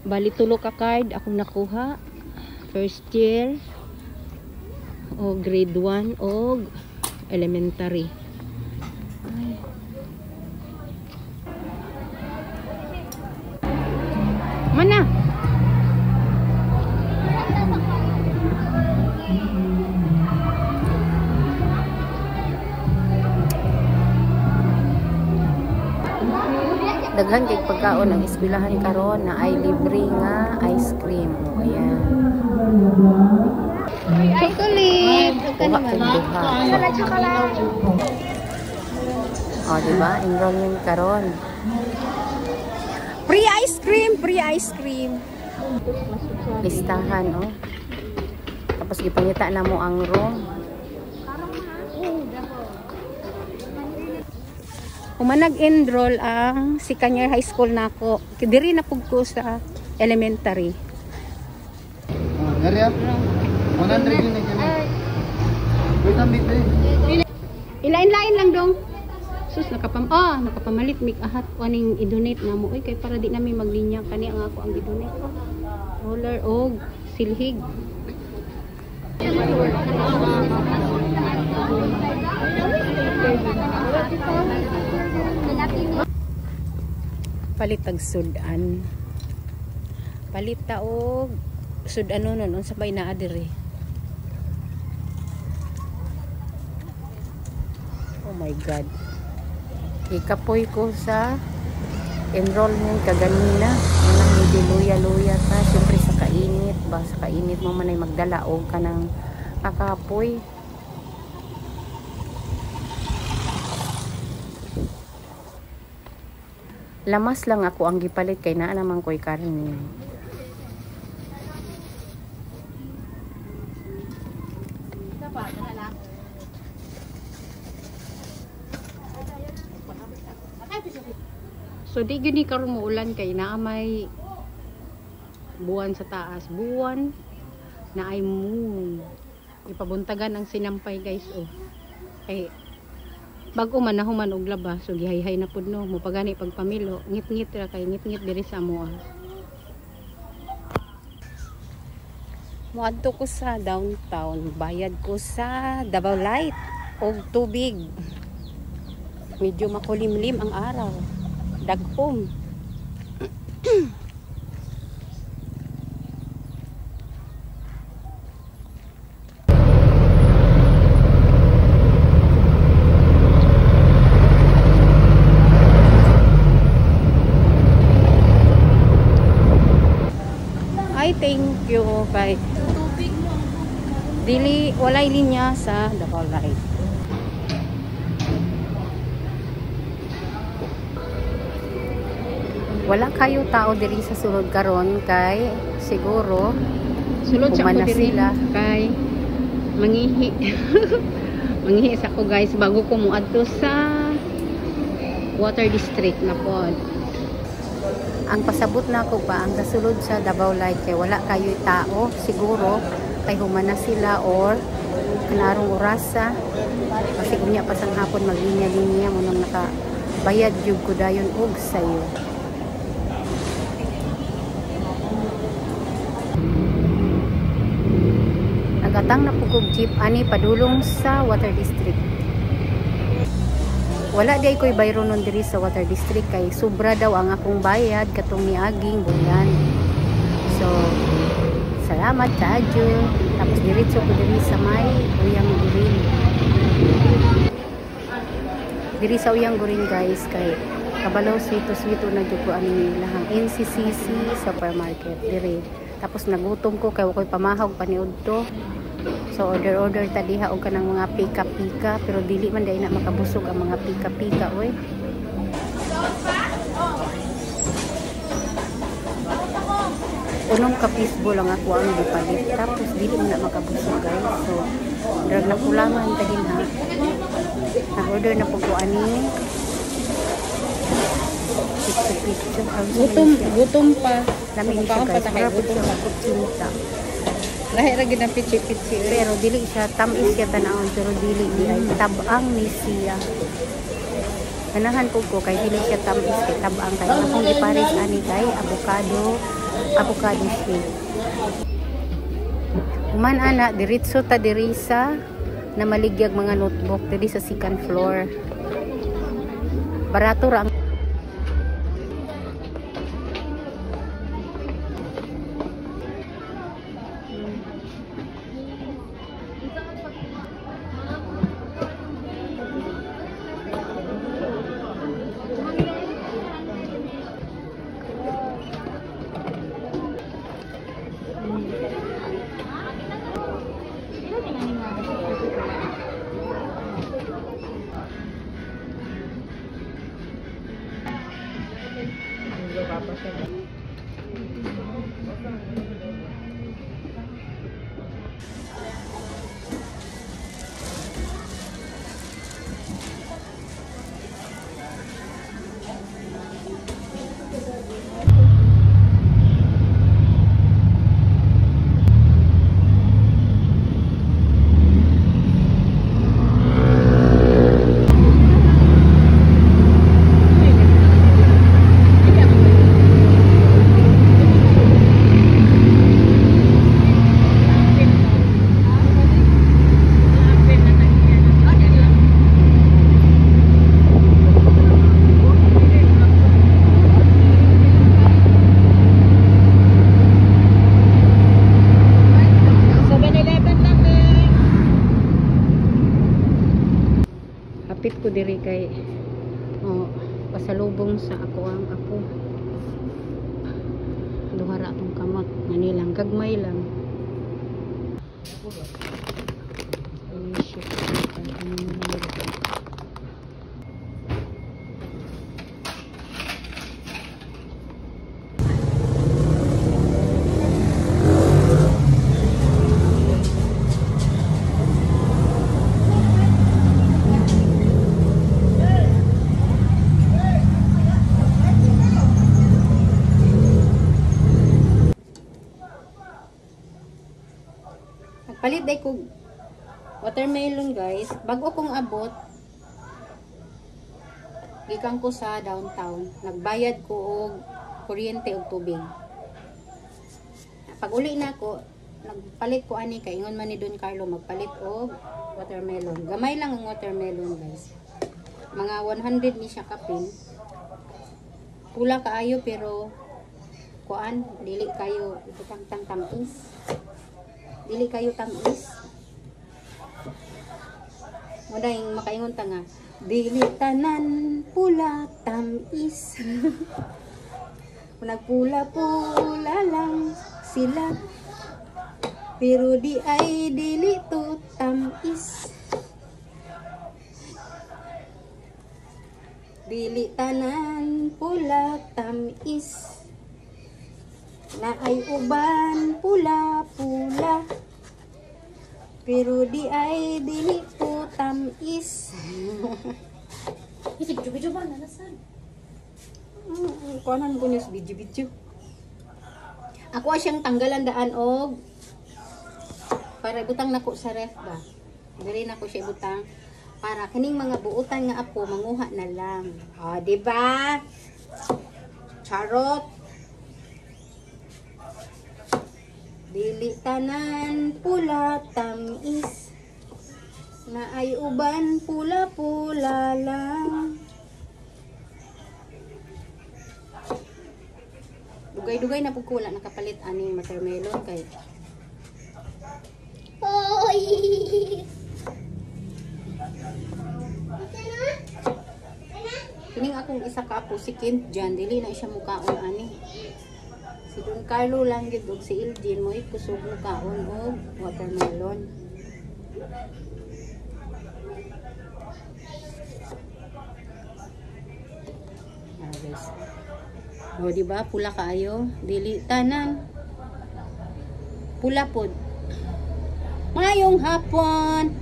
Bali tulo ka card akong nakuha. First year o grade 1 o elementary. Ay. Mana? Daghan kay pagkaon ang eskwelahan karon na ay libre nga ice cream. O ayan. Chocolate. Kuha kong duha. O diba? Enrollment karon. Free ice cream! Free ice cream! Listahan, oh. Tapos ipangita na mo ang room. Nag-enroll ang si Kanyar High School na ako. Diri na pug ko sa elementary. Gari 100 yun na. Wait ang bit eh. Ilain-lain lang dong. Sus nakapamalit mig ahat waning i-donate na mo. Oy kay para di nami maglinya kani ang ako ang i-donate. Roller og silhig. Palitag sudan. Palita og sudan nun unsa bay naa diri. Oh my god. Ikapoy ko sa enrollment kaganina. Nang hindi luya-luya ta. Siyempre sa kainit ba? Sa kainit mo man ay magdala o ka ng kakapoy. Lamas lang ako ang gipalit kay naa naman ko'y karne. So di gini karon mo ulan kay naa may buwan sa taas, buwan na ay moon. Ipabuntagan ang sinampay guys oh. Kay bago man nahuman og laba so gihay-hay na pud no mo pagani pagpamilo ngit-ngit ra kay ngit-ngit diri sa moa. Moadto ko sa downtown, bayad ko sa Davao Light og tubig. Medyo makulimlim ang araw. Dagpom. Ay, thank you kay dili walay linya sa Davao Light. Wala kayo tao diri sa sulod karon kay siguro sulod sa ko diri kay mangihi. Mangihi sa ko guys bago ko moadto sa water district na pod. Ang pasabot na ko pa ang kasulod sa Davao Light kay wala kayo tao siguro kay humana sila or kanarong orasa kasi unya pasang hapon maglinya-linya mo nang nakabayad jud ko dayon og sayo. Nagatang na pugog jeep ani padulong sa water district. Wala day ko'y bayro nun diri sa water district kay sobra daw ang akong bayad katong niaging bulan. So salamat sa adyo. Tapos diretso ko diri sa may Uyang Gurin. Diri sa Uyang Gurin guys kay kabalaw swito-swito na jud ko ani lahang NCCC supermarket diri. Tapos nagutom ko kay wakoy pamahog paniud to. So order ta diha og kanang mga pika-pika pero dili man day na makabusog ang mga pika-pika oy. Unong kapisbo lang ako ang gipalit tapos dili man na makabusog guys. So drag na kulangan ta din ha. Nag-order na po ko ani. Gutom pa. Namin siya guys. Gutom pa kutsinta. Lahi ra gid ang pitsi-pitsi pero dili siya tamis siya tanawon pero dili di ay tabang ni siya. Ganahan ko kay dili siya tamis kay tabang kay akong ipares ani kay avocado, avocado shake. Human ana diretso ta diri sa na maligyag mga notebook diri sa second floor. Barato ra ang ko diri kay pasalubong sa ako ang apo. Duhara akong kamot manilang gagmay lang. Palit day ko watermelon guys. Bago kong abot, gikan ko sa downtown. Nagbayad ko og kuryente og tubig. Pag uli na ko, nagpalit ko ani kay ingon man ni Don Carlo magpalit og watermelon. Gamay lang ang watermelon guys. Mga 100 ni siya kapin. Pula kaayo pero kuan dili kayo itang tamis. Dili kayo tamis. Muna yung makaingon ta nga, dili tanan pula tamis. Nagpula-pula lang sila, pero di ay dili to tamis. Dili tanan pula tamis, na ay uban pula-pula, pero di ay dili po tamis. Video ba na nasan? Kuanan ko niya sa video. Ako siyang tanggalan daan og para ibutang nako sa ref ba. Diri nako siya ibutang para kining mga buutan nga apo manguha na lang. Ah, di ba? Charot. Dili tanan pula tamis, na ay uban pula-pula lang. Dugay-dugay na pugkula nakapalit aning watermelon kay. Oy! Kining akong isa ka apo si Kent dyan, dili na siya mukaon ani. Si Don Carlo lang gid og si Eldin mo ikusog mukaon og watermelon. Guys. O di ba pula kaayo, dili tanan. Pula pod. Mayong hapon.